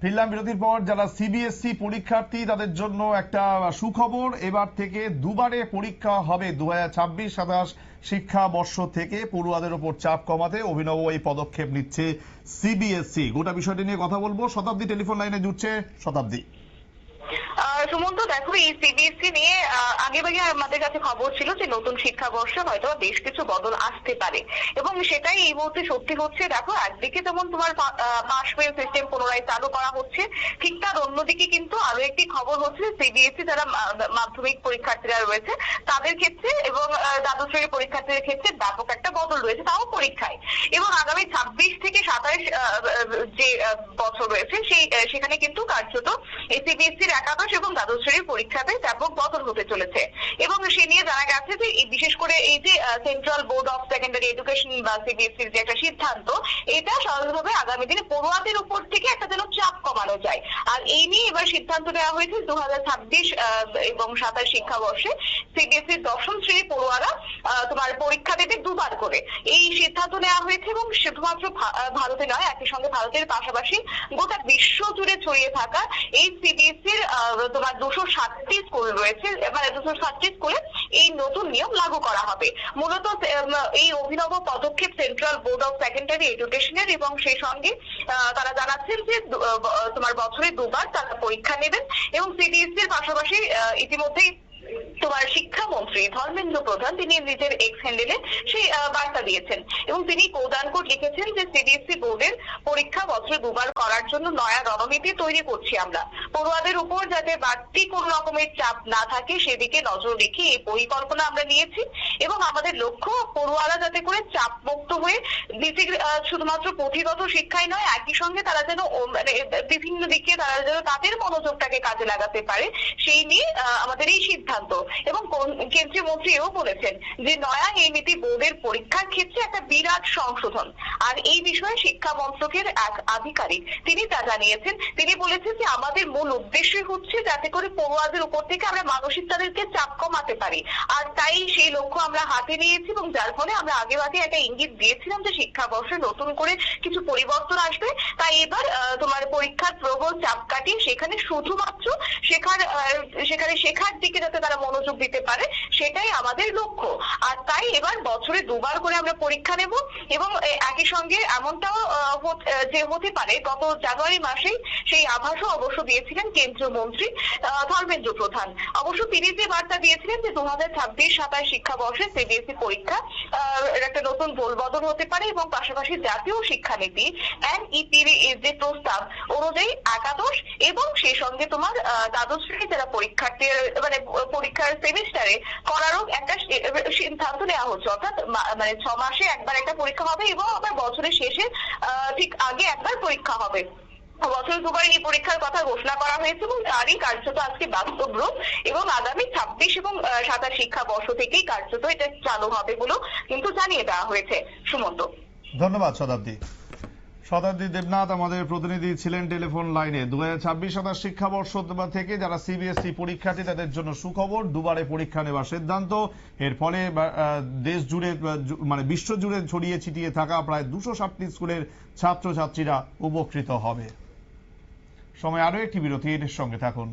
ফিরলাম বিরতির পর। যারা সিবিএসসি পরীক্ষার্থী তাদের জন্য একটা সুখবর, এবার থেকে দুবারে পরীক্ষা হবে। 2026-27 শিক্ষাবর্ষ থেকে পড়ুয়াদের উপর চাপ কমাতে অভিনব এই পদক্ষেপ নিচ্ছে সিবিএসসি। গোটা বিষয়টি নিয়ে কথা বলবো। শতাব্দী টেলিফোন লাইনে জুড়ছে। শতাব্দী। সুমন্ত, দেখো, এই সিবিএসসি নিয়ে আগেভাগে আমাদের কাছে খবর ছিল যে নতুন শিক্ষাবর্ষে হয়তো বেশ কিছু বদল আসতে পারে, এবং সেটাই এই মুহূর্তে সত্যি হচ্ছে। দেখো, একদিকে যেমন তোমার পাস ফেল সিস্টেম পুনরায় চালু করা হচ্ছে, ঠিক তার অন্যদিকে কিন্তু আরো একটি খবর হচ্ছে সিবিএসসি যারা মাধ্যমিক পরীক্ষার্থীরা রয়েছে তাদের ক্ষেত্রে এবং দ্বাদশ শ্রেণীর পরীক্ষার্থীদের ক্ষেত্রে ব্যাপক একটা বদল রয়েছে, তাও পরীক্ষায়। এবং আগামী 26 থেকে 27 যে বছর রয়েছে সেখানে কিন্তু কার্যত সিবিএসসির একাদশ এবং দ্বাদশ শ্রেণীর পরীক্ষাতে ব্যাপক বদল হতে চলেছে। এবং সে নিয়ে জানা গেছে যে বিশেষ করে এই যে central board of secondary education বা সিবিএসসির যে একটা সিদ্ধান্ত, এটা সহজভাবে আগামী দিনে পড়ুয়াদের উপর থেকে একটা যেন চাপ কমানো যায়। আর এই নিয়ে এবার সিদ্ধান্ত নেওয়া হয়েছে 2026 এবং 27 শিক্ষাবর্ষে সিবিএসসির দশম শ্রেণীর পড়ুয়ারা তোমার পরীক্ষা দেবে দুবার করে। এই সিদ্ধান্ত নেওয়া হয়েছে এবং শুধুমাত্র ভারতে নয়, একই সঙ্গে ভারতের পাশাপাশি গোটা বিশ্ব জুড়ে ছড়িয়ে থাকা এই সিবিএসসির তোমার 260টি স্কুল রয়েছে, মানে 260টি স্কুলে এই নতুন নিয়ম লাগু করা হবে। মূলত এই অভিনব পদক্ষেপ সেন্ট্রাল বোর্ড অফ সেকেন্ডারি এডুকেশনের, এবং সেই সঙ্গে তারা জানাচ্ছেন যে তোমার বছরে দুবার তারা পরীক্ষা নেবেন। এবং সিবিএসসির পাশাপাশি ইতিমধ্যেই তোমার শিক্ষামন্ত্রী ধর্মেন্দ্র প্রধান তিনি নিজের এক্স হ্যান্ডেলে সেই বার্তা দিয়েছেন, এবং তিনি কোট লিখেছেন যে সিবিএসসি বোর্ডের পরীক্ষা বছরে দুবার করার জন্য নয়া রণনীতি তৈরি করছি আমরা। পড়ুয়াদের উপর যাতে বাড়তি কোন রকমের চাপ না থাকে সেদিকে নজর রেখে এই পরিকল্পনা আমরা নিয়েছি, এবং আমাদের লক্ষ্য পড়ুয়ারা যাতে করে চাপ মুক্ত হয়ে শুধুমাত্র পুঁথিগত শিক্ষাই নয়, একই সঙ্গে তারা যেন মানে বিভিন্ন দিকে তারা যেন তাদের মনোযোগটাকে কাজে লাগাতে পারে, সেই নিয়ে আমাদের এই সিদ্ধান্ত। এবং কেন্দ্রীয় মন্ত্রীও বলেছেন যে নয়া এই নীতি বোর্ডের পরীক্ষার ক্ষেত্রে একটা বিরাট সংশোধন। আর এই বিষয়ে শিক্ষা মন্ত্রকের এক আধিকারিক তিনি তা জানিয়েছেন। তিনি বলেছেন যে আমাদের মূল উদ্দেশ্যই হচ্ছে যাতে করে পড়ুয়াদের উপর থেকে আমরা মানসিক তাদেরকে চাপ কমাতে পারি। আর তাই সেই লক্ষ্য আমরা হাতে নিয়েছি, এবং যার ফলে আমরা আগেভাগে একটা ইঙ্গিত দিয়েছিলাম যে শিক্ষাবর্ষে নতুন করে কিছু পরিবর্তন আসবে। তাই এবার তোমার পরীক্ষার প্রবল চাপ কাটিয়ে সেখানে শুধুমাত্র শেখার দিকে যাতে তারা মনোযোগ দিতে পারে, সেটাই আমাদের লক্ষ্য। আর তাই এবার বছরে দুবার করে আমরা পরীক্ষা নেব। এবং একই সঙ্গে এমনটাও যে হতে পারে, গত জানুয়ারি মাসেই সেই আভাসও অবশ্য দিয়েছিলেন কেন্দ্রীয় মন্ত্রী ধর্মেন্দ্র প্রধান। অবশ্য তিনি যে বার্তা দিয়েছিলেন যে 2026-27 শিক্ষাবর্ষে সিবিএসসি পরীক্ষা একটা নতুন গোলবদল হতে পারে, এবং পাশাপাশি জাতীয় শিক্ষানীতি NEP-র যে প্রস্তাব অনুযায়ী একাদশ এবং সেই সঙ্গে তোমার দ্বাদশ শ্রেণী যারা পরীক্ষার্থী মানে পরীক্ষার সেমিস্টারে করারও একটা সিদ্ধান্ত নেওয়া হচ্ছে। অর্থাৎ মানে 6 মাসে একবার একটা পরীক্ষা হবে, এবং আবার বছরের শেষে ঠিক আগে একবার পরীক্ষা হবে। বছর দুবার এই পরীক্ষার কথা ঘোষণা করা হয়েছে, এবং তারই কার্যত আজকে বাস্তব রূপ। এবং আগামী 26 এবং 27 শিক্ষাবর্ষ থেকেই কার্যত এটা চালু হবে বলেও কিন্তু জানিয়ে দেওয়া হয়েছে। সুমন্ত, ধন্যবাদ শতাব্দী। শতাব্দী দেবনাথ আমাদের প্রতিনিধি ছিলেন টেলিফোন লাইনে। 2026-27 শিক্ষাবর্ষ থেকে যারা সিবিএসসি পরীক্ষার্থী তাদের জন্য সুখবর, দুবারে পরীক্ষা নেওয়ার সিদ্ধান্ত। এর ফলে দেশ জুড়ে মানে বিশ্ব জুড়ে ছড়িয়ে ছিটিয়ে থাকা প্রায় 260টি স্কুলের ছাত্রছাত্রীরা উপকৃত হবে। সময় আরো একটি বিরতির সঙ্গে থাকুন।